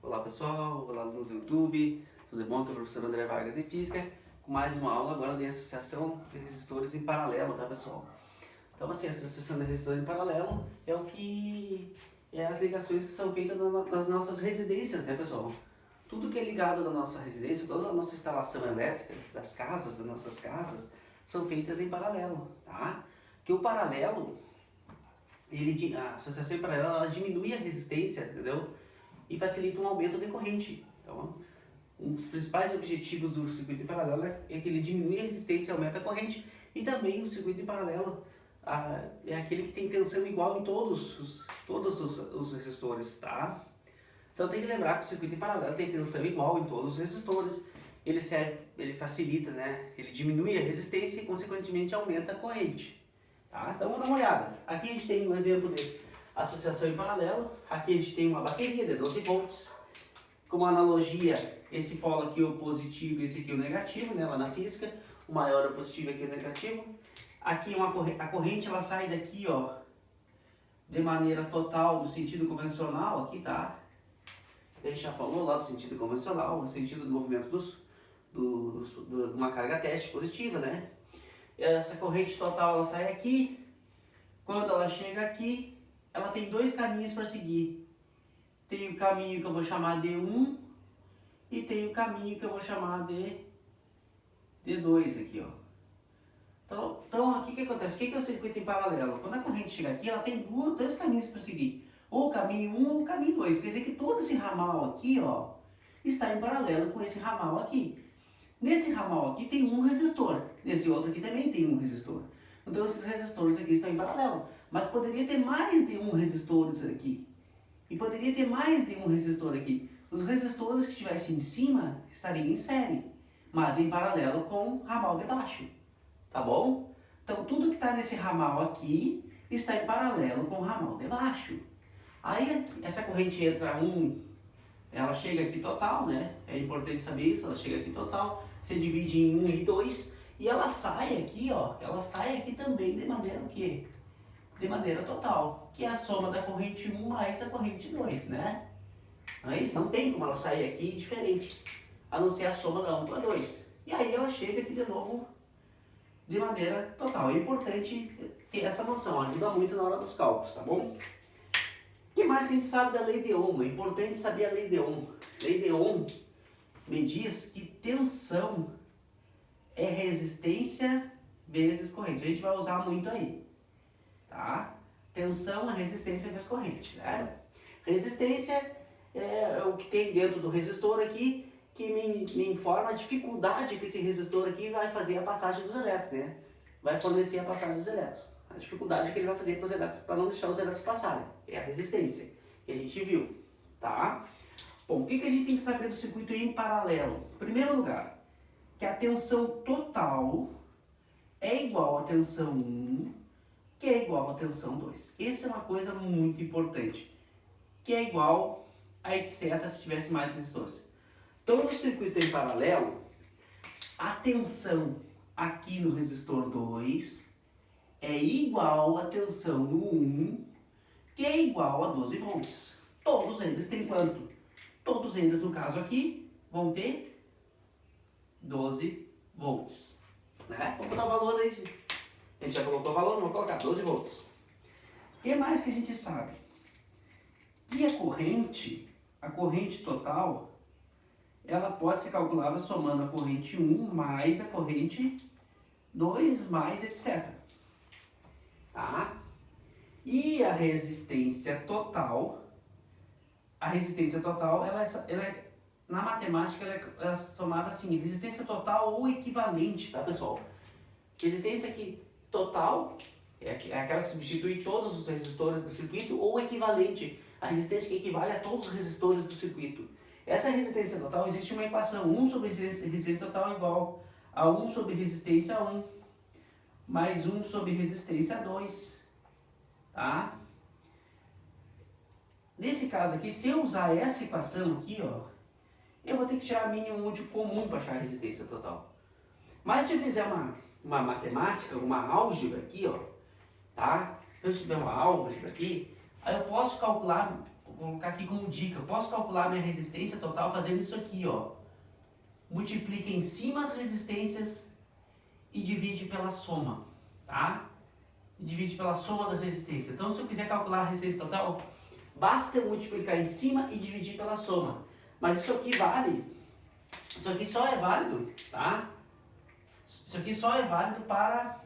Olá pessoal, olá alunos do YouTube, tudo bom? Aqui é o professor André Vargas em Física, com mais uma aula agora de associação de resistores em paralelo, tá pessoal? Então assim, a associação de resistores em paralelo é o que é as ligações que são feitas nas nossas residências, né pessoal? Tudo que é ligado na nossa residência, toda a nossa instalação elétrica das casas, das nossas casas, são feitas em paralelo, tá? Que o paralelo, a associação em paralelo, ela diminui a resistência, entendeu? E facilita um aumento de corrente. Então, um dos principais objetivos do circuito em paralelo é que ele diminui a resistência e aumenta a corrente. E também o circuito em paralelo é aquele que tem tensão igual em todos os resistores, tá? Então tem que lembrar que o circuito em paralelo tem tensão igual em todos os resistores. Ele facilita, né? Ele diminui a resistência e consequentemente aumenta a corrente. Tá? Então vamos dar uma olhada. Aqui a gente tem um exemplo de associação em paralelo. Aqui a gente tem uma bateria de 12 volts. Como analogia, esse polo aqui é o positivo e esse aqui é o negativo, né? Lá na física. O maior é o positivo e aqui é o negativo. Aqui a corrente ela sai daqui, ó, de maneira total no sentido convencional, aqui, tá? A gente já falou lá do sentido convencional, o sentido do movimento de uma carga teste positiva, né? Essa corrente total ela sai aqui. Quando ela chega aqui, ela tem dois caminhos para seguir. Tem o caminho que eu vou chamar de 1 e tem o caminho que eu vou chamar de 2 aqui, ó. Então aqui o que acontece? O que é o circuito em paralelo? Quando a corrente chega aqui, ela tem dois caminhos para seguir. Ou o caminho 1 ou o caminho 2. Quer dizer que todo esse ramal aqui, ó, está em paralelo com esse ramal aqui. Nesse ramal aqui tem um resistor. Nesse outro aqui também tem um resistor. Então esses resistores aqui estão em paralelo. Mas poderia ter mais de um resistor aqui. E poderia ter mais de um resistor aqui. Os resistores que estivessem em cima estariam em série, mas em paralelo com o ramal de baixo. Tá bom? Então tudo que está nesse ramal aqui está em paralelo com o ramal de baixo. Aí essa corrente entra ela chega aqui total, né? É importante saber isso, ela chega aqui total, se divide em 1 e 2, e ela sai aqui, ó, ela sai aqui também de maneira o quê? De maneira total, que é a soma da corrente 1 mais a corrente 2, né? Não é isso? Não tem como ela sair aqui diferente, a não ser a soma da 1 para 2. E aí ela chega aqui de novo de maneira total. É importante ter essa noção, ajuda muito na hora dos cálculos, tá bom? O que mais que a gente sabe da lei de Ohm? É importante saber a lei de Ohm. Lei de Ohm me diz que tensão é resistência vezes corrente. A gente vai usar muito aí, tá? Tensão é resistência vezes corrente, né? Resistência é o que tem dentro do resistor aqui, que me informa a dificuldade que esse resistor aqui vai fazer a passagem dos elétrons, né? Vai fornecer a passagem dos elétrons. A dificuldade que ele vai fazer para os elétrons, para não deixar os elétrons passarem. É a resistência que a gente viu, tá? Bom, o que a gente tem que saber do circuito em paralelo? Em primeiro lugar, que a tensão total é igual à tensão 1, que é igual à tensão 2. Essa é uma coisa muito importante, que é igual a etc se tivesse mais resistores. Então, no circuito em paralelo, a tensão aqui no resistor 2 é igual à tensão no 1, que é igual a 12 volts. Todos eles têm quanto? Todos eles, no caso aqui, vão ter 12 volts. Né? Vamos dar o valor aí. A gente já colocou o valor, vamos colocar 12 volts. O que mais que a gente sabe? Que a corrente total, ela pode ser calculada somando a corrente 1 mais a corrente 2 mais etc. Tá? E a resistência total, ela é, na matemática, ela é somada assim, resistência total ou equivalente, tá pessoal? Resistência aqui total é aquela que substitui todos os resistores do circuito, ou equivalente, a resistência que equivale a todos os resistores do circuito. Essa resistência total, existe uma equação, 1 sobre resistência total igual a 1 sobre resistência 1, mais 1 sobre resistência 2, tá? Nesse caso aqui, se eu usar essa equação aqui, ó, eu vou ter que tirar mínimo múltiplo comum para achar a resistência total. Mas se eu fizer uma matemática, uma álgebra aqui, ó, tá? Se eu tiver uma álgebra aqui, aí eu posso calcular colocar aqui como dica. Eu posso calcular a minha resistência total fazendo isso aqui, ó. Multiplica em cima as resistências e divide pela soma, tá? E divide pela soma das resistências. Então, se eu quiser calcular a resistência total, basta eu multiplicar em cima e dividir pela soma. Mas isso aqui vale, isso aqui só é válido, tá? Isso aqui só é válido para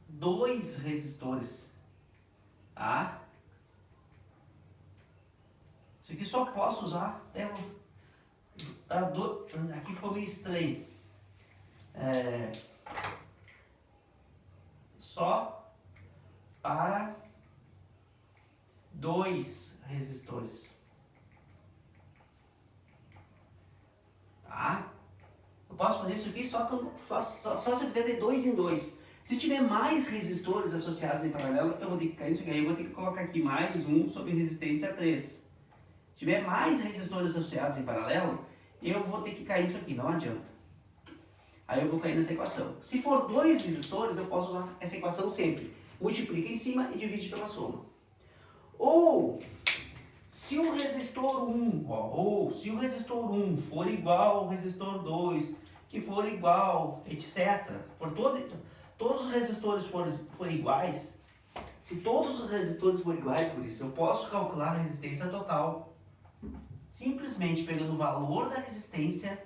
2 resistores, tá? Isso aqui só posso usar até aqui ficou meio estranho. Só para 2 resistores, tá? Eu posso fazer isso aqui só se eu fizer de 2 em 2. Se tiver mais resistores associados em paralelo, eu vou ter que cair nisso aqui. Eu vou ter que colocar aqui mais 1 sobre resistência 3. Se tiver mais resistores associados em paralelo, eu vou ter que cair nisso aqui, não adianta. Aí eu vou cair nessa equação. Se for 2 resistores, eu posso usar essa equação sempre. Multiplica em cima e divide pela soma. Ou, se o resistor 1, se o resistor 1 for igual ao resistor 2, que for igual, etc. For todos os resistores forem iguais, se todos os resistores forem iguais, por isso eu posso calcular a resistência total simplesmente pegando o valor da resistência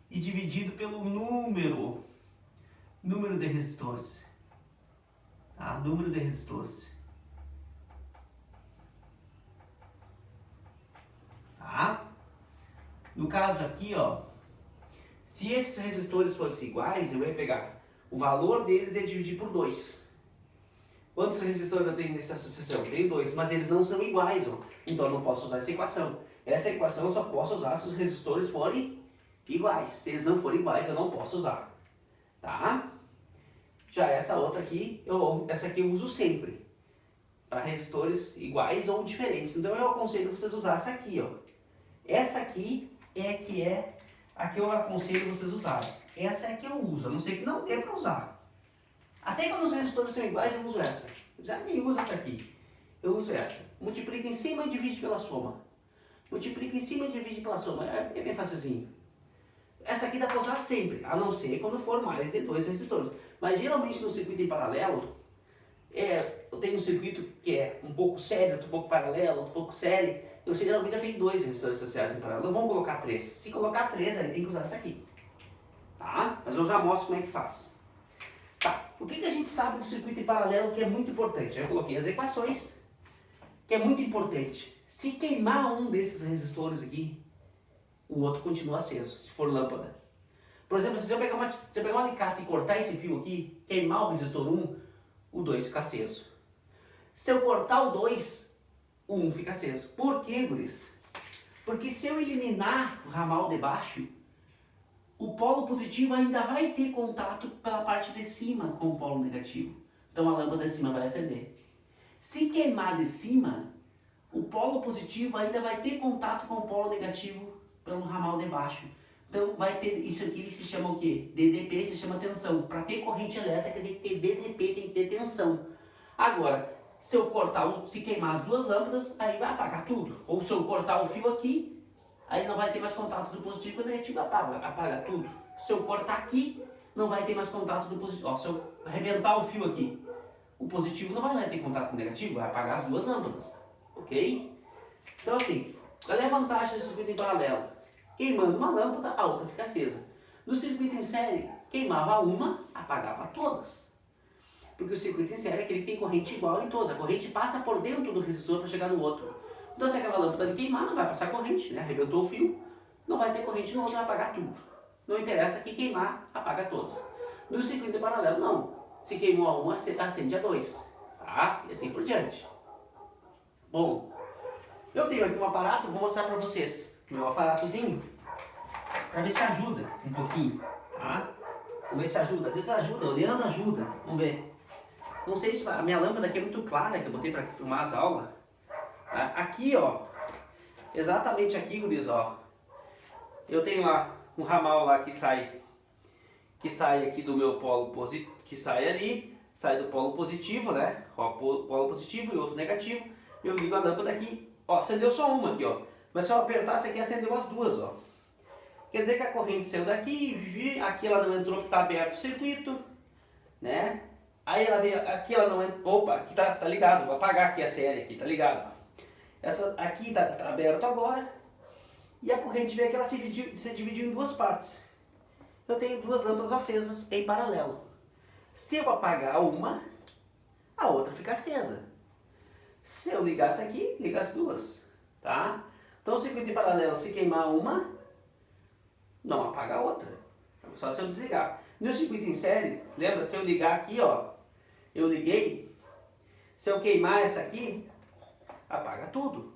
e dividido pelo número de resistores. Tá? Número de resistores. Tá? No caso aqui, ó, se esses resistores fossem iguais, eu ia pegar o valor deles e dividir por 2. Quantos resistores eu tenho nessa associação? Eu tenho 2, mas eles não são iguais, ó. Então eu não posso usar essa equação. Essa equação eu só posso usar se os resistores forem iguais. Se eles não forem iguais, eu não posso usar. Tá? Já essa outra aqui, essa aqui eu uso sempre. Para resistores iguais ou diferentes. Então eu aconselho vocês usar essa aqui, ó. Essa aqui é a que eu aconselho vocês usarem. Essa é a que eu uso, a não ser que não dê para usar. Até quando os resistores são iguais, eu uso essa. Já nem uso essa aqui. Eu uso essa. Multiplica em cima e divide pela soma. Multiplica em cima e divide pela soma. É bem facilzinho. Essa aqui dá para usar sempre, a não ser quando for mais de 2 resistores. Mas geralmente no circuito em paralelo, eu tenho um circuito que é um pouco sério, outro pouco paralelo, outro pouco sério. Eu geralmente tenho 2 resistores associados em paralelo. Não vamos colocar 3. Se colocar 3, aí tem que usar essa aqui. Tá? Mas eu já mostro como é que faz. Tá. O que a gente sabe do circuito em paralelo que é muito importante? Eu coloquei as equações, que é muito importante. Se queimar um desses resistores aqui, o outro continua aceso, se for lâmpada. Por exemplo, se eu pegar um alicate e cortar esse fio aqui, queimar o resistor 1, o 2 fica aceso. Se eu cortar o 2, o 1 fica aceso. Por quê, guris? Porque se eu eliminar o ramal de baixo, o polo positivo ainda vai ter contato pela parte de cima com o polo negativo. Então a lâmpada de cima vai acender. Se queimar de cima, o polo positivo ainda vai ter contato com o polo negativo pelo ramal de baixo. Então vai ter, isso aqui se chama o quê? DDP se chama tensão. Para ter corrente elétrica tem que ter DDP, tem que ter tensão. Agora, se eu cortar, se queimar as duas lâmpadas, aí vai apagar tudo. Ou se eu cortar o fio aqui, aí não vai ter mais contato do positivo e do negativo, apaga tudo. Se eu cortar aqui, não vai ter mais contato do positivo. Ó, se eu arrebentar o fio aqui, o positivo não vai ter contato com o negativo, vai apagar as duas lâmpadas. Ok? Então assim, qual é a vantagem do circuito em paralelo? Queimando uma lâmpada, a outra fica acesa. No circuito em série, queimava uma, apagava todas. Porque o circuito em série é aquele que tem corrente igual em todas. A corrente passa por dentro do resistor para chegar no outro. Então se aquela lâmpada ali queimar, não vai passar corrente, né? Arrebentou o fio, não vai ter corrente no outro, vai apagar tudo. Não interessa que queimar, apaga todas. No circuito em paralelo, não. Se queimou a uma, acende a 2. Tá? E assim por diante. Bom, eu tenho aqui um aparato, vou mostrar para vocês. Meu aparatozinho, para ver se ajuda um pouquinho, tá? Vamos ver se ajuda. Às vezes ajuda, olhando ajuda. Vamos ver. Não sei se a minha lâmpada aqui é muito clara, que eu botei para filmar as aulas. Aqui, ó, exatamente aqui, guris, ó, eu tenho lá um ramal lá que sai aqui do meu polo positivo, que sai ali, sai do polo positivo, né? Ó, polo positivo e outro negativo. eu ligo a lâmpada aqui, ó, acendeu só uma aqui, ó. Mas se eu apertar, você aqui acendeu as duas, ó. Quer dizer que a corrente saiu daqui, aqui ela não entrou porque está aberto o circuito, né? Aí ela veio, aqui ela não entrou, opa, aqui tá ligado, vou apagar aqui a série aqui, tá ligado? Essa aqui tá aberto agora, e a corrente veio que ela se dividiu em duas partes. Eu tenho duas lâmpadas acesas em paralelo. Se eu apagar uma, a outra fica acesa. Se eu ligar essa aqui, liga as duas, tá? Então o circuito em paralelo, se queimar uma, não apaga a outra. Só se eu desligar. No circuito em série, lembra? Se eu ligar aqui, ó, eu liguei. Se eu queimar essa aqui, apaga tudo.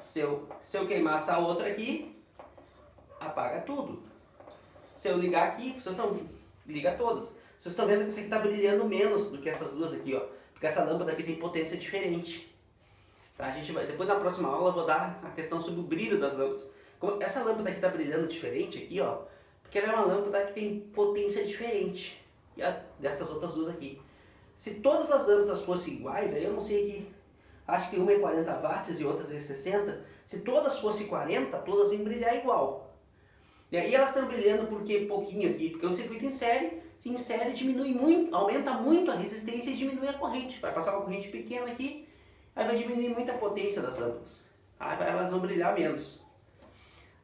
Se eu queimar essa outra aqui, apaga tudo. Se eu ligar aqui, vocês estão... liga todas. Vocês estão vendo que essa aqui está brilhando menos do que essas duas aqui, ó. Porque essa lâmpada aqui tem potência diferente. Tá? A gente vai, depois na próxima aula eu vou dar a questão sobre o brilho das lâmpadas. Como essa lâmpada aqui está brilhando diferente aqui, ó. Porque ela é uma lâmpada que tem potência diferente dessas outras duas aqui. Se todas as lâmpadas fossem iguais, aí eu não sei que... acho que uma é 40 watts e outras é 60. Se todas fossem 40, todas iam brilhar igual. E aí elas estão brilhando porque pouquinho aqui, porque o circuito em série diminui muito, aumenta muito a resistência e diminui a corrente. Vai passar uma corrente pequena aqui, aí vai diminuir muito a potência das lâmpadas. Aí elas vão brilhar menos.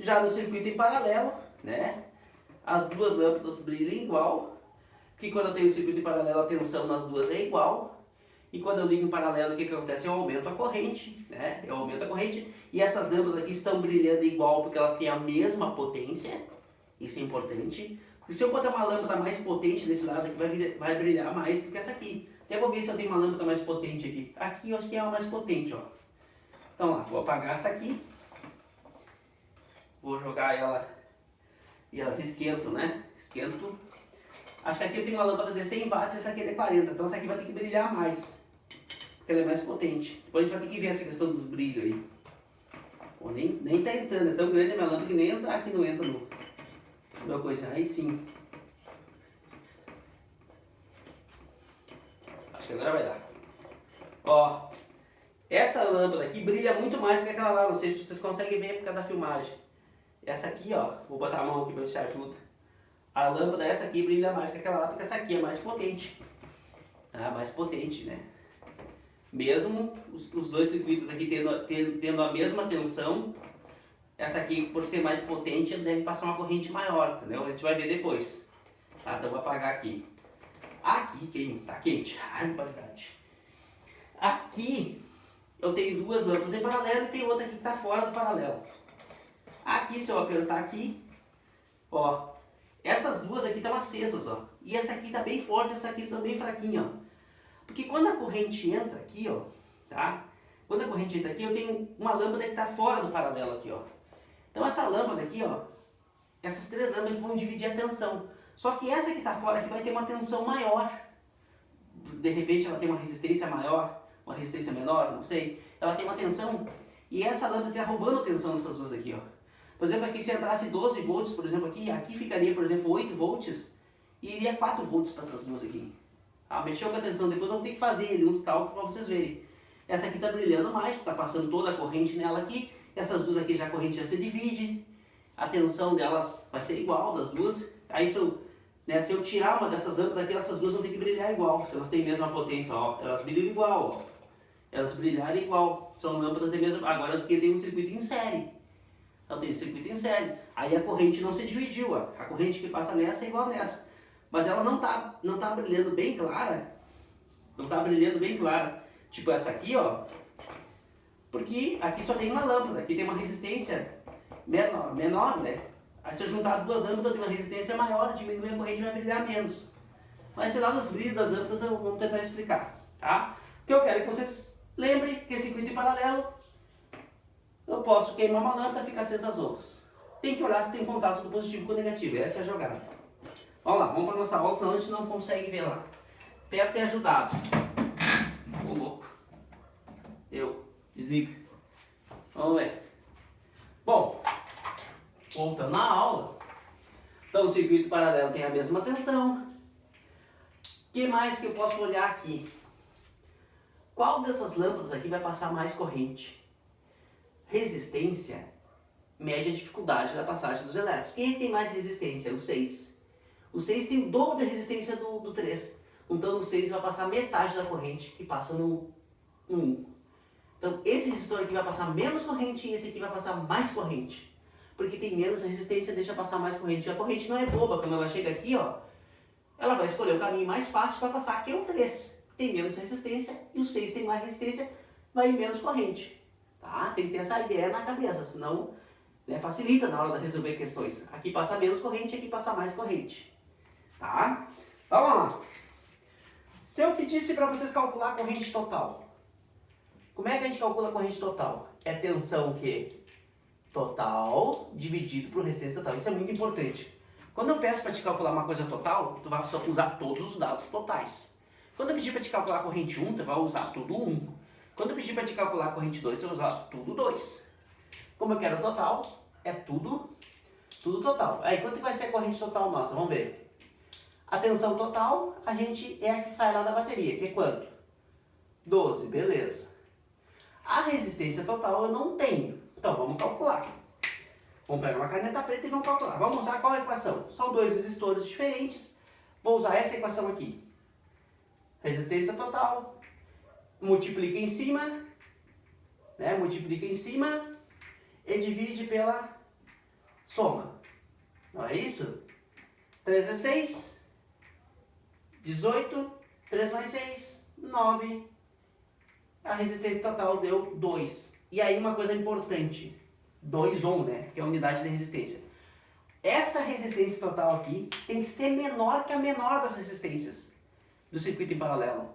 Já no circuito em paralelo, né, as duas lâmpadas brilham igual, porque quando eu tenho o circuito em paralelo a tensão nas duas é igual. E quando eu ligo em paralelo, o que acontece? Eu aumento a corrente, né? Eu aumento a corrente e essas lâmpadas aqui estão brilhando igual porque elas têm a mesma potência. Isso é importante. Porque se eu botar uma lâmpada mais potente desse lado aqui, vai brilhar mais do que essa aqui. Até vou ver se eu tenho uma lâmpada mais potente aqui. Aqui eu acho que é a mais potente, ó. Então lá, vou apagar essa aqui. Vou jogar ela e elas esquentam, né? Esquentam. Acho que aqui eu tenho uma lâmpada de 100 watts e essa aqui é de 40. Então essa aqui vai ter que brilhar mais. Porque ela é mais potente. Depois a gente vai ter que ver essa questão dos brilhos aí. Pô, nem tá entrando, é tão grande a minha lâmpada que nem entrar aqui não entra no meu coisa. Aí sim. Acho que agora vai dar. Ó, essa lâmpada aqui brilha muito mais do que aquela lá. Não sei se vocês conseguem ver por causa da filmagem. Essa aqui, ó, vou botar a mão aqui pra ver se ajuda. A lâmpada, essa aqui brilha mais que aquela lá, porque essa aqui é mais potente. Tá? Mais potente, né? Mesmo os dois circuitos aqui tendo a mesma tensão, essa aqui, por ser mais potente, deve passar uma corrente maior, entendeu? A gente vai ver depois. Tá? Então eu vou apagar aqui. Aqui, tá quente. Ai, qualidade. Aqui, eu tenho duas lâmpadas em paralelo e tem outra aqui que está fora do paralelo. Aqui, se eu apertar aqui, ó, essas duas aqui estão acesas, ó. E essa aqui está bem forte, essa aqui está bem fraquinha, ó. Porque quando a corrente entra aqui, ó, tá? Quando a corrente entra aqui, eu tenho uma lâmpada que está fora do paralelo aqui, ó. Então essa lâmpada aqui, ó, essas três lâmpadas vão dividir a tensão. Só que essa que está fora aqui vai ter uma tensão maior. De repente ela tem uma resistência maior, uma resistência menor, não sei. Ela tem uma tensão e essa lâmpada está roubando tensão dessas duas aqui, ó. Por exemplo, aqui se entrasse 12 volts, por exemplo, aqui ficaria, por exemplo, 8 volts e iria 4 volts para essas duas aqui. Ah, mexeu com a tensão, depois eu vou ter que fazer ali uns cálculos para vocês verem. Essa aqui está brilhando mais, está passando toda a corrente nela aqui. Essas duas aqui já a corrente já se divide. A tensão delas vai ser igual das duas. Aí se eu tirar uma dessas lâmpadas aqui, essas duas vão ter que brilhar igual. Se elas têm a mesma potência, ó, elas brilham igual, ó. Elas brilharam igual. São lâmpadas de mesma... Agora aqui tem um circuito em série. Então tem circuito em série. Aí a corrente não se dividiu, ó. A corrente que passa nessa é igual nessa. Mas ela não tá brilhando bem clara. Não tá brilhando bem clara. Tipo essa aqui, ó. Porque aqui só tem uma lâmpada. Aqui tem uma resistência menor, né? Aí se eu juntar duas lâmpadas, eu tenho uma resistência maior, diminui a corrente e vai brilhar menos. Mas sei lá, nos brilhos das lâmpadas vamos tentar explicar, tá? O que eu quero é que vocês lembrem que esse circuito em paralelo, eu posso queimar uma lâmpada e ficar acesa as outras. Tem que olhar se tem contato do positivo com o negativo, essa é a jogada. Vamos lá, vamos para nossa aula, senão a gente não consegue ver lá. Espero ter ajudado. Ô louco. Desliga. Vamos ver. Bom, voltando na aula. Então o circuito paralelo tem a mesma tensão. O que mais que eu posso olhar aqui? Qual dessas lâmpadas aqui vai passar mais corrente? Resistência mede a dificuldade da passagem dos elétrons. Quem tem mais resistência? O 6. O 6 tem o dobro da resistência do 3. Então o 6 vai passar metade da corrente que passa no 1. Então esse resistor aqui vai passar menos corrente e esse aqui vai passar mais corrente. Porque tem menos resistência, deixa passar mais corrente. E a corrente não é boba, quando ela chega aqui, ó, ela vai escolher o caminho mais fácil para passar, que é o 3. Tem menos resistência e o 6 tem mais resistência, vai menos corrente. Tá? Tem que ter essa ideia na cabeça, senão, né, facilita na hora de resolver questões. Aqui passa menos corrente, aqui passa mais corrente. Tá? Então vamos lá. Se eu pedisse para vocês calcular a corrente total, como é que a gente calcula a corrente total? É tensão o quê? Total dividido por resistência total. Isso é muito importante. Quando eu peço para te calcular uma coisa total, tu vai só usar todos os dados totais. Quando eu pedir para te calcular a corrente 1, tu vai usar tudo 1. Quando eu pedir para te calcular a corrente 2, tu vai usar tudo 2. Como eu quero total, é tudo total. Aí quanto vai ser a corrente total nossa? Vamos ver. A tensão total, a gente é a que sai lá da bateria, que é quanto? 12, beleza. A resistência total eu não tenho. Então vamos calcular. Vamos pegar uma caneta preta e vamos calcular. Vamos usar qual equação? São dois resistores diferentes. Vou usar essa equação aqui. Resistência total. Multiplica em cima. Né? Multiplica em cima. E divide pela soma. Não é isso? 3 é 6. 18. 3 mais 6. 9. A resistência total deu 2. E aí uma coisa importante. 2 ohm, né? Que é a unidade de resistência. Essa resistência total aqui tem que ser menor que a menor das resistências do circuito em paralelo.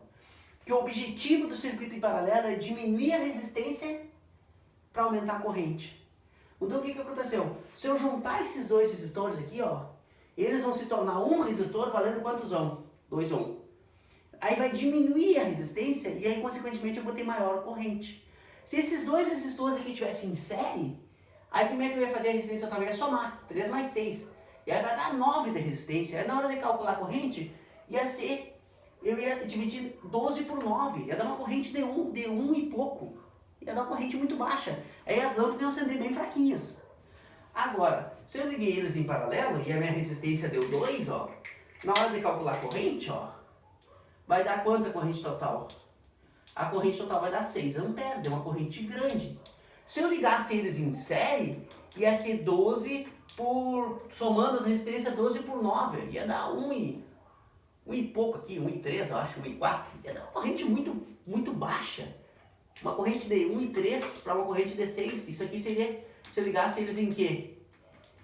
Que o objetivo do circuito em paralelo é diminuir a resistência para aumentar a corrente. Então o que aconteceu? Se eu juntar esses dois resistores aqui, ó, eles vão se tornar um resistor valendo quantos ohm? 2 ohm. Aí vai diminuir a resistência e aí consequentemente eu vou ter maior corrente. Se esses dois resistores aqui tivessem em série, aí como é que eu ia fazer a resistência total? Eu ia somar 3 mais 6. E aí vai dar 9 de resistência. Aí na hora de calcular a corrente, ia ser, eu ia dividir 12 por 9. Ia dar uma corrente de 1 e pouco. Ia dar uma corrente muito baixa. Aí as lâmpadas iam acender bem fraquinhas. Agora, se eu liguei eles em paralelo e a minha resistência deu 2, ó, na hora de calcular a corrente, ó, vai dar quanto a corrente total? A corrente total vai dar 6 amperes, deu uma corrente grande. Se eu ligasse eles em série, ia ser 12 por, somando as resistências, 12 por 9. Ia dar 1 e pouco aqui, 1,3 eu acho, 1,4. Ia dar uma corrente muito baixa. Uma corrente de 1,3 para uma corrente de 6. Isso aqui seria, se eu ligasse eles em quê?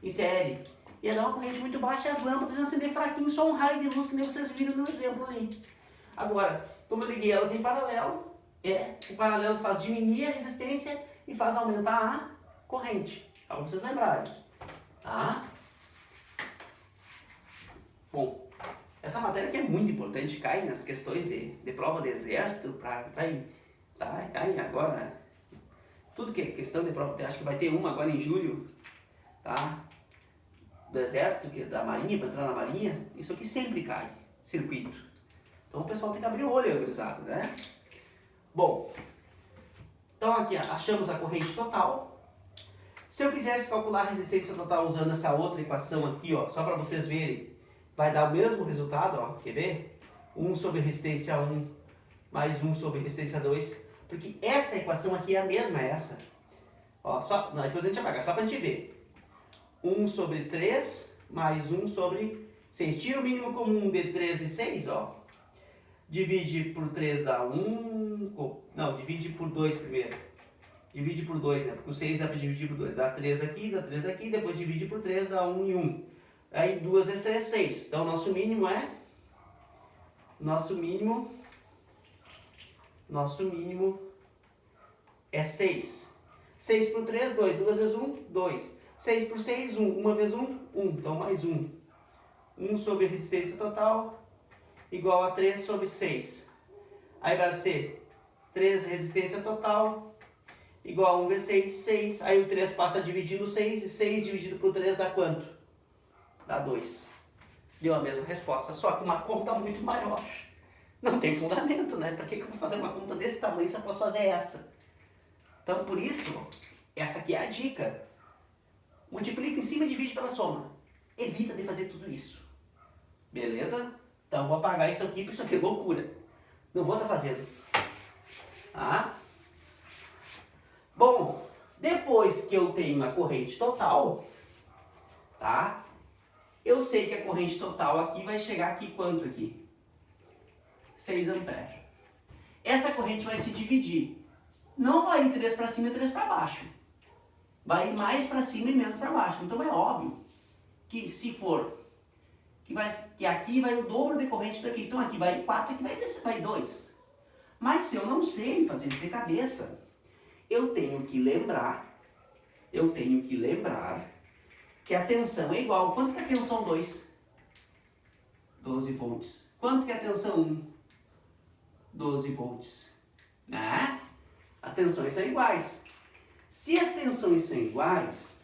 Em série. Ia dar uma corrente muito baixa e as lâmpadas iam acender fraquinho, só um raio de luz que nem vocês viram no exemplo ali. Agora, como eu liguei elas em paralelo, o paralelo faz diminuir a resistência e faz aumentar a corrente. Para vocês lembrarem. Tá? Bom, essa matéria aqui é muito importante, cai nas questões de prova de exército, cai agora. Tudo que é questão de prova, acho que vai ter uma agora em julho, tá? Do exército, da marinha, para entrar na marinha, isso aqui sempre cai, circuito. Então o pessoal tem que abrir o olho, gurizada, né? Bom, então aqui achamos a corrente total. Se eu quisesse calcular a resistência total usando essa outra equação aqui, ó, só para vocês verem, vai dar o mesmo resultado, ó, quer ver? 1 sobre resistência 1 mais 1 sobre resistência 2, porque essa equação aqui é a mesma, essa. Ó, depois a gente apaga, só para a gente ver. 1 sobre 3 mais 1 sobre 6. Tira o mínimo comum de 3 e 6, ó. Divide por 3 dá 1. Não, divide por 2 primeiro. Divide por 2, né? Porque o 6 dá para dividir por 2. Dá 3 aqui, depois divide por 3, dá 1 e 1. Aí 2 vezes 3, 6. Então nosso mínimo é 6. 6 por 3, 2. 2 vezes 1, 2. 6 por 6, 1. 1 vezes 1, 1. Então mais 1. 1 sobre resistência total igual a 3 sobre 6. Aí vai ser 3 resistência total igual a 1 vezes 6, 6. Aí o 3 passa a dividir no 6 e 6 dividido por 3 dá quanto? Dá 2. Deu a mesma resposta, só que uma conta muito maior. Não tem fundamento, né? Para que eu vou fazer uma conta desse tamanho se eu posso fazer essa? Então, por isso, essa aqui é a dica. Multiplica em cima e divide pela soma. Evita de fazer tudo isso. Beleza? Então, vou apagar isso aqui, porque isso aqui é loucura. Não vou estar fazendo. Tá? Bom, depois que eu tenho a corrente total, tá? Eu sei que a corrente total aqui vai chegar aqui quanto aqui? 6 amperes. Essa corrente vai se dividir. Não vai ir 3 para cima e 3 para baixo. Vai ir mais para cima e menos para baixo. Então é óbvio que se for, que aqui vai o dobro de corrente daqui. Então aqui vai 4, aqui vai 2. Mas se eu não sei fazer isso de cabeça, eu tenho que lembrar que a tensão é igual. Quanto que é a tensão 2? 12 volts. Quanto que é a tensão 1? 12 volts. Né? As tensões são iguais. Se as tensões são iguais,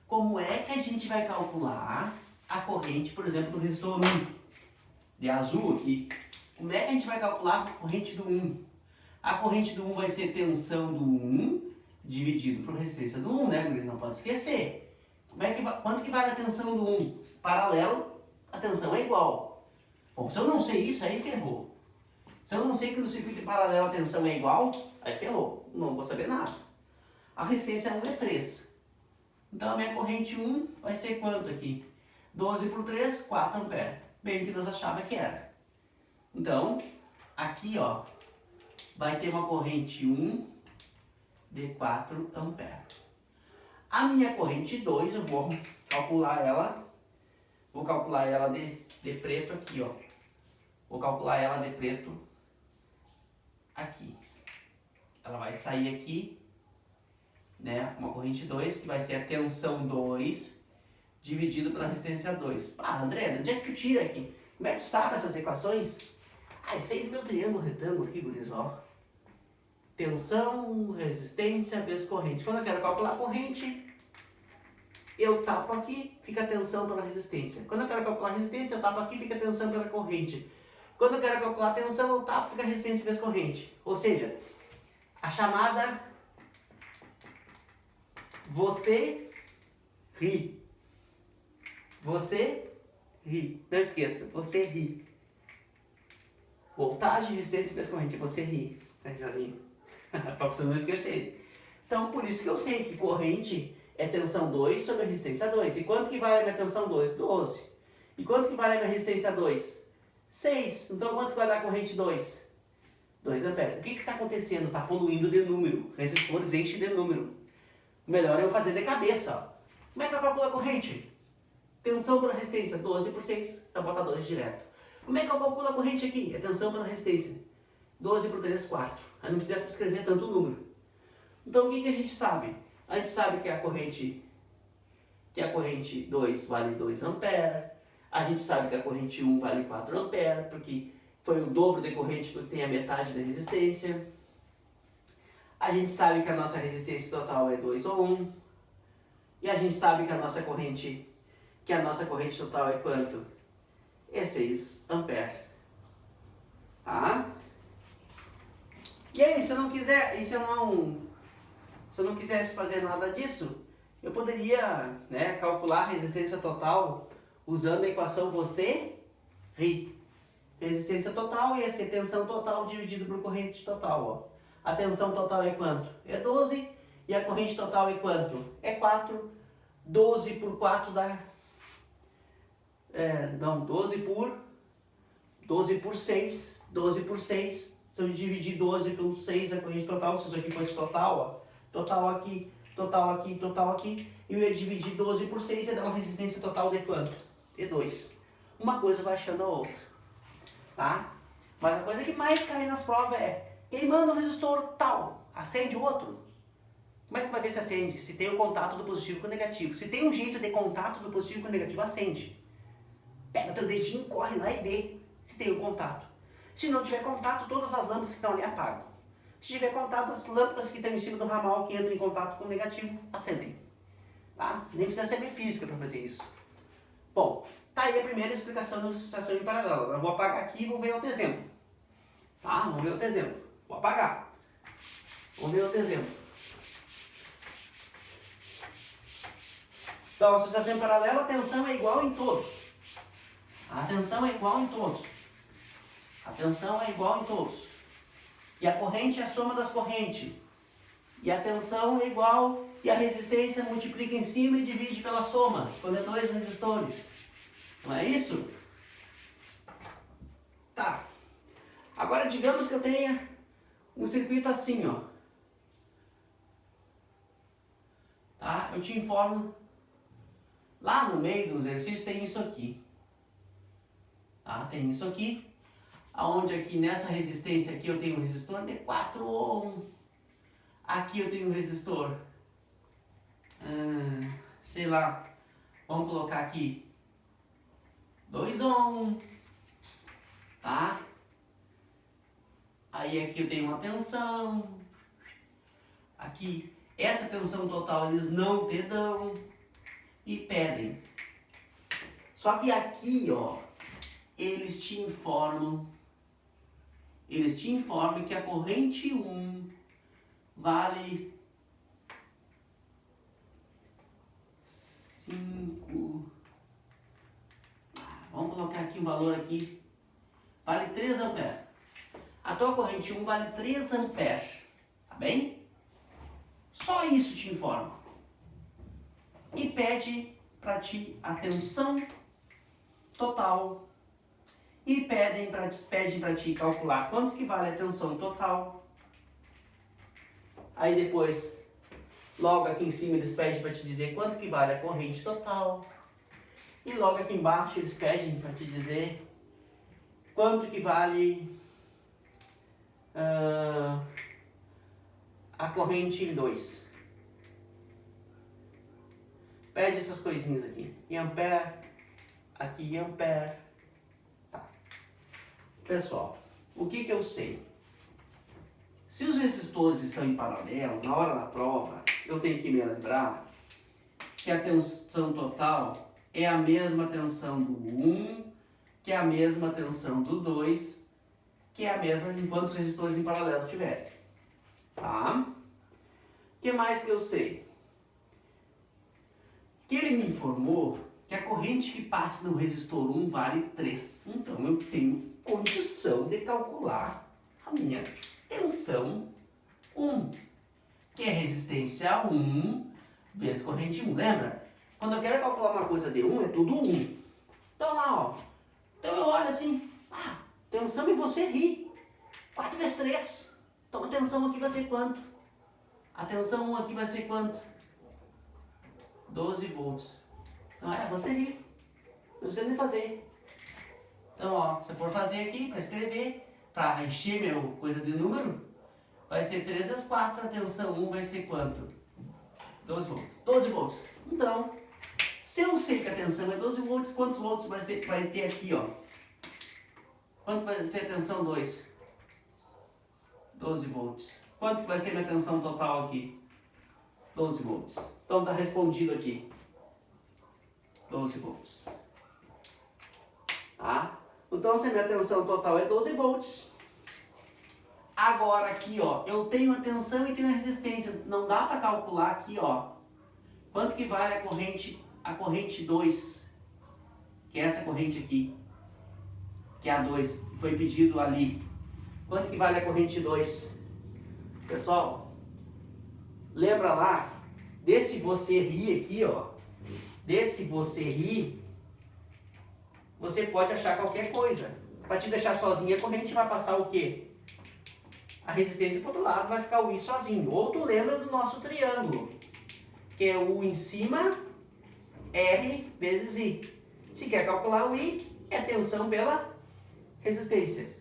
como é que a gente vai calcular a corrente, por exemplo, do resistor 1? De azul aqui. Como é que a gente vai calcular a corrente do 1? A corrente do 1 vai ser tensão do 1 dividido por resistência do 1, né? Porque não pode esquecer. Quanto que vale a tensão do 1? Paralelo, a tensão é igual. Bom, se eu não sei isso, aí ferrou. Se eu não sei que no circuito paralelo a tensão é igual, aí ferrou. Não vou saber nada. A resistência 1 é 3. Então a minha corrente 1 vai ser quanto aqui? 12 por 3, 4 amperes. Bem o que nós achávamos que era. Então, aqui ó, vai ter uma corrente 1 de 4 amperes. A minha corrente 2, eu vou calcular ela de preto aqui, ó. Vou calcular ela de preto aqui. Ela vai sair aqui, né? Uma corrente 2, que vai ser a tensão 2 dividido pela resistência 2. Ah, André, onde é que tu tira aqui? Como é que tu sabe essas equações? Ah, isso aí do meu triângulo retângulo aqui, guris, ó. Tensão, resistência vezes corrente. Quando eu quero calcular a corrente, eu tapo aqui, fica a tensão pela resistência. Quando eu quero calcular a resistência, eu tapo aqui, fica a tensão pela corrente. Quando eu quero calcular a tensão, eu tapo, fica a resistência vezes corrente. Ou seja, a chamada você ri. Você ri. Não esqueça, você ri. Voltagem, resistência vezes corrente, você ri. Para você não esquecer. Então, por isso que eu sei que corrente é tensão 2 sobre a resistência 2. E quanto que vale a minha tensão 2? 12. E quanto que vale a minha resistência 2? 6. Então, quanto que vai dar a corrente 2? 2 amperes. O que está acontecendo? Está poluindo de número. Resistores enchem de número. O melhor é eu fazer de cabeça. Ó. Como é que eu calculo a corrente? Tensão pela resistência, 12 por 6. Então, bota 2 direto. Como é que eu calculo a corrente aqui? É tensão pela resistência. 12 por 3, 4. Aí não precisa escrever tanto número. Então, o que a gente sabe? A gente sabe que a corrente 2 vale 2 amperes. A gente sabe que a corrente 1 vale 4 amperes, porque foi o dobro de corrente porque tem a metade da resistência. A gente sabe que a nossa resistência total é 2 ohm. E a gente sabe que a nossa corrente total é quanto? É 6 amperes. Tá? E aí, se eu não quisesse fazer nada disso, eu poderia, né, calcular a resistência total usando a equação você ri. Resistência total ia ser tensão total dividido por corrente total. Ó. A tensão total é quanto? É 12. E a corrente total é quanto? É 4. 12 por 4 dá... 12 por 6. 12 por 6. Se eu dividir 12 pelo 6, a corrente total, se isso aqui fosse total, ó, total aqui, total aqui, total aqui, eu ia dividir 12 por 6 e ia dar uma resistência total de quanto? De 2. Uma coisa vai achando a outra. Tá? Mas a coisa que mais cai nas provas é queimando o resistor tal, acende o outro. Como é que vai ver se acende? Se tem o contato do positivo com o negativo. Se tem um jeito de contato do positivo com o negativo, acende. Pega teu dedinho, corre lá e vê se tem o contato. Se não tiver contato, todas as lâmpadas que estão ali apagam. Se tiver contato, as lâmpadas que estão em cima do ramal que entram em contato com o negativo, acendem. Tá? Nem precisa saber física para fazer isso. Bom, tá aí a primeira explicação da associação em paralelo. Eu vou apagar aqui e vou ver outro exemplo. Tá? Vamos ver outro exemplo. Vou apagar. Vamos ver outro exemplo. Então, associação paralela, a tensão é igual em todos. A tensão é igual em todos. A tensão é igual em todos. E a corrente é a soma das correntes. E a tensão é igual e a resistência multiplica em cima e divide pela soma, quando é dois resistores. Não é isso? Tá. Agora digamos que eu tenha um circuito assim, ó. Tá? Eu te informo. Lá no meio do exercício tem isso aqui. Tá? Tem isso aqui. Aonde aqui nessa resistência aqui eu tenho um resistor de 4 ohm. Aqui eu tenho um resistor. Sei lá. Vamos colocar aqui 2 ohm. Tá? Aí aqui eu tenho uma tensão. Aqui, essa tensão total eles não te dão. E pedem. Só que aqui, ó, eles te informam que a corrente 1 vale 5. Vamos colocar aqui um valor aqui. Vale 3 amperes. A tua corrente 1 vale 3 amperes. Tá bem? Só isso te informa. E pede para ti a tensão total. E pedem para ti calcular quanto que vale a tensão total. Aí depois, logo aqui em cima eles pedem para te dizer quanto que vale a corrente total. E logo aqui embaixo eles pedem para te dizer quanto que vale a corrente em 2. Pede essas coisinhas aqui. Em ampere, aqui em ampere. Tá. Pessoal, o que eu sei? Se os resistores estão em paralelo, na hora da prova, eu tenho que me lembrar que a tensão total é a mesma tensão do 1, que é a mesma tensão do 2, que é a mesma enquanto os resistores em paralelo estiverem. Tá? O que mais que eu sei? Que ele me informou que a corrente que passa no resistor 1 vale 3. Então eu tenho condição de calcular a minha tensão 1, que é resistência 1 vezes corrente 1. Lembra? Quando eu quero calcular uma coisa de 1, é tudo 1. Então lá, ó. Então eu olho assim, tensão e você ri. 4 vezes 3. Então a tensão aqui vai ser quanto? A tensão 1 aqui vai ser quanto? 12 volts. Então você ri. Não precisa nem fazer. Então, ó, se eu for fazer aqui para escrever, para encher meu coisa de número, vai ser 3 vezes 4, a tensão 1 vai ser quanto? 12 volts. 12 volts. Então, se eu sei que a tensão é 12 volts, quantos volts vai ter aqui, ó? Quanto vai ser a tensão 2? 12 volts. Quanto que vai ser minha tensão total aqui? 12 volts. Então está respondido aqui. 12 volts. Tá? Então se a minha tensão total é 12 volts. Agora aqui, ó, eu tenho a tensão e tenho a resistência. Não dá para calcular aqui, ó. Quanto que vale a corrente 2? Que é essa corrente aqui. Que é a 2, que foi pedido ali. Quanto que vale a corrente 2? Pessoal, lembra lá, desse você rir aqui, ó. Desse você rir, você pode achar qualquer coisa. Para te deixar sozinho, a corrente vai passar o quê? A resistência para o outro lado, vai ficar o I sozinho. Ou tu lembra do nosso triângulo, que é U em cima, R vezes I. Se quer calcular o I, é tensão pela resistência.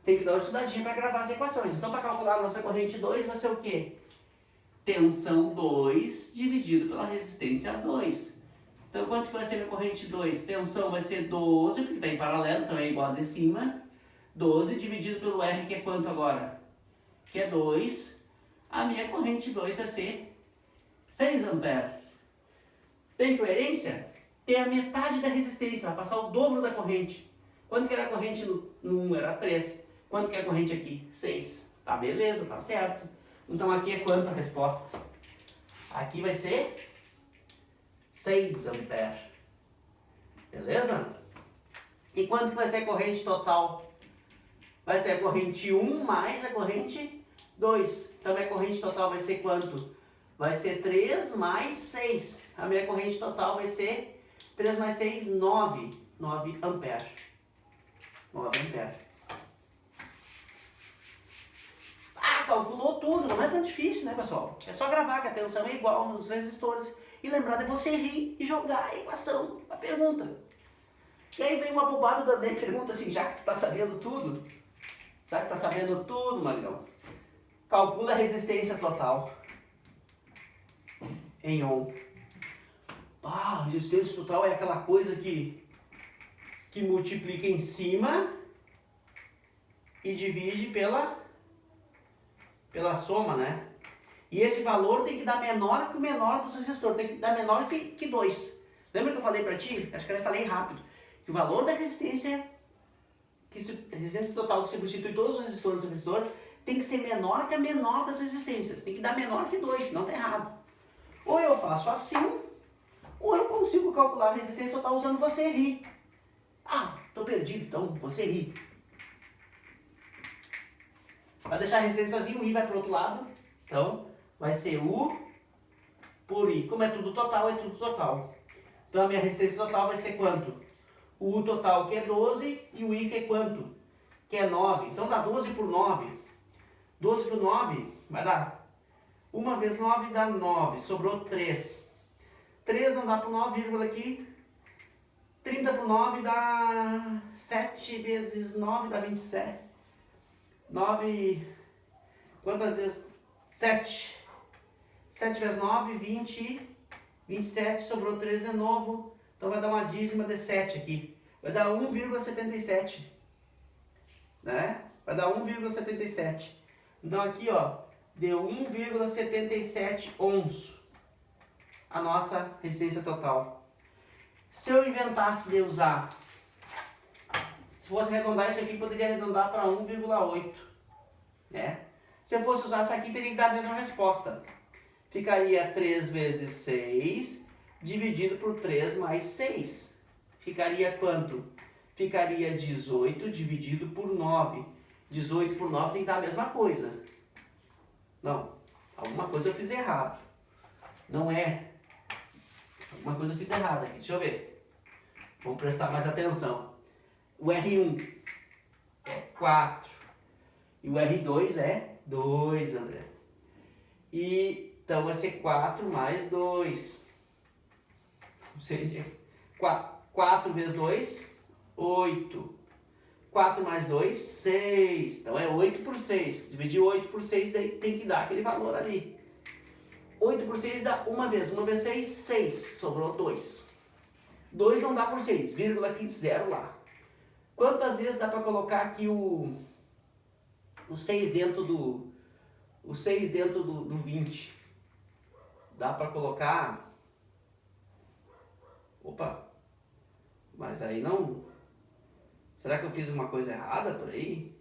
Tem que dar uma estudadinha para gravar as equações. Então, para calcular a nossa corrente 2, vai ser o quê? Tensão 2 dividido pela resistência 2. Então, quanto que vai ser minha corrente 2? Tensão vai ser 12, porque está em paralelo, então é igual a de cima. 12 dividido pelo R, que é quanto agora? Que é 2. A minha corrente 2 vai ser 6 amperes. Tem coerência? Tem a metade da resistência, vai passar o dobro da corrente. Quanto que era a corrente no 1? Era 3. Quanto que é a corrente aqui? 6. Tá, beleza, tá certo. Então aqui é quanto a resposta? Aqui vai ser 6 amperes. Beleza? E quanto que vai ser a corrente total? Vai ser a corrente 1 mais a corrente 2. Então a minha corrente total vai ser quanto? Vai ser 3 mais 6. A minha corrente total vai ser 3 mais 6, 9. 9 amperes. 9 amperes. Ah, calculou tudo. Não é tão difícil, né, pessoal? É só gravar que a tensão é igual nos resistores. E lembrar de você rir e jogar a equação, a pergunta. E aí vem uma bobada da Ney, pergunta assim, já que tu tá sabendo tudo, Magrão, calcula a resistência total em ohm. Ah, resistência total é aquela coisa que multiplica em cima e divide pela soma, né? E esse valor tem que dar menor que o menor dos resistores, tem que dar menor que 2. Lembra que eu falei pra ti? Acho que eu falei rápido. Que o valor da resistência, resistência total que substitui todos os resistores do resistor, tem que ser menor que a menor das resistências. Tem que dar menor que 2, senão tá errado. Ou eu faço assim, ou eu consigo calcular a resistência total usando você ri. Ah, tô perdido, então você ri. Vai deixar a resistência sozinho, o I vai pro outro lado. Então, vai ser U por I. Como é tudo total, é tudo total. Então a minha resistência total vai ser quanto? O U total que é 12 e o I que é quanto? Que é 9. Então dá 12 por 9. 12 por 9 vai dar 1 vezes 9 dá 9. Sobrou 3. 3 não dá por 9, vírgula aqui. 30 por 9 dá 7 vezes 9 dá 27. 9, quantas vezes? 7. 7 vezes 9, 20, 27, sobrou 3 de novo. Então vai dar uma dízima de 7 aqui. Vai dar 1,77. Né? Vai dar 1,77. Então aqui, ó, deu 1,77 ohms a nossa resistência total. Se eu inventasse de usar, se fosse arredondar isso aqui, poderia arredondar para 1,8. Né? Se eu fosse usar isso aqui, teria que dar a mesma resposta. Ficaria 3 vezes 6 dividido por 3 mais 6. Ficaria quanto? Ficaria 18 dividido por 9. 18 por 9 tem que dar a mesma coisa. Não, alguma coisa eu fiz errado. Não é. Alguma coisa eu fiz errado aqui. Deixa eu ver. Vamos prestar mais atenção. O R1 é 4. E o R2 é 2, André. E então vai ser 4 mais 2. Ou seja, 4 vezes 2, 8. 4 mais 2, 6. Então é 8 por 6. Dividir 8 por 6, daí tem que dar aquele valor ali. 8 por 6 dá 1 vez. 1 vezes 6, 6. Sobrou 2. 2 não dá por 6, vírgula aqui, 0 lá. Quantas vezes dá para colocar aqui o 6 dentro do 20? Dá para colocar... Opa! Mas aí não... Será que eu fiz uma coisa errada por aí?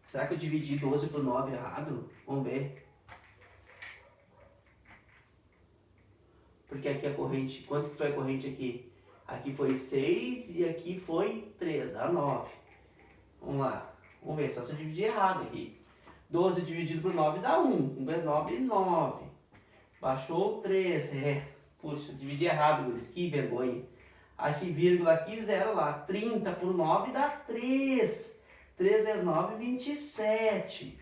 Será que eu dividi 12 por 9 errado? Vamos ver. Porque aqui a corrente... Quanto que foi a corrente aqui? Aqui foi 6 e aqui foi 3. Dá 9. Vamos lá. Vamos ver. Só se eu dividir errado aqui. 12 dividido por 9 dá 1. 1 vezes 9, 9. Baixou 3. Puxa, dividi errado, guris. Que vergonha. Achei vírgula aqui, 0 lá. 30 por 9 dá 3. 3 vezes 9, 27.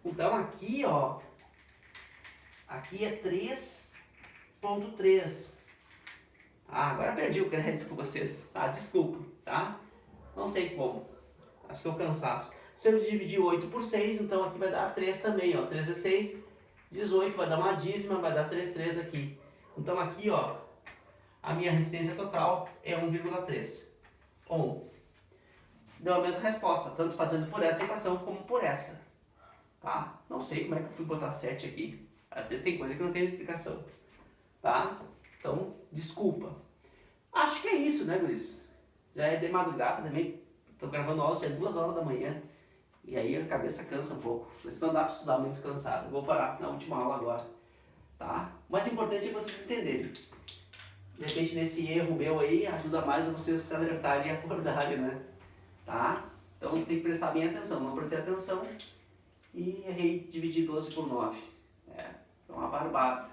Então aqui, ó. Aqui é 3,3. Ah, agora perdi o crédito com vocês. Tá, desculpa, tá? Não sei como. Acho que é o cansaço. Se eu dividir 8 por 6, então aqui vai dar 3 também, ó. 3 vezes 6, 18. Vai dar uma dízima, vai dar 3 aqui. Então aqui, ó. A minha resistência total é 1,3 ohm. Deu a mesma resposta, tanto fazendo por essa equação como por essa. Tá? Não sei como é que eu fui botar 7 aqui. Às vezes tem coisa que não tem explicação. Tá? Então, desculpa. Acho que é isso, né, guris? Já é de madrugada também. tô gravando aula, já é 2 horas da manhã. E aí a cabeça cansa um pouco. Por isso não dá para estudar muito cansado. Eu vou parar na última aula agora. Tá? O mais importante é vocês entenderem. De repente nesse erro meu aí, ajuda mais a vocês se alertarem e acordarem, né? Tá? Então tem que prestar bem atenção. Não prestei atenção e errei dividir 12 por 9. É uma barbada.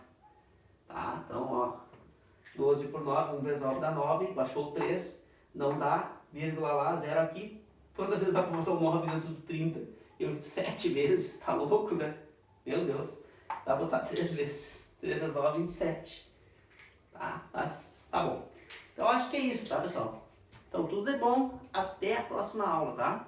Tá? Então, ó, 12 por 9, 1 vezes 9 dá 9, baixou 3, não dá, vírgula lá, 0 aqui. Quantas vezes dá pra botar o 9 dentro do 30? Eu 7 vezes, tá louco, né? Meu Deus, dá pra botar 3 vezes. 3 vezes 9, 27. Tá? Mas tá bom. Então acho que é isso, tá, pessoal? Então tudo é bom, até a próxima aula, tá?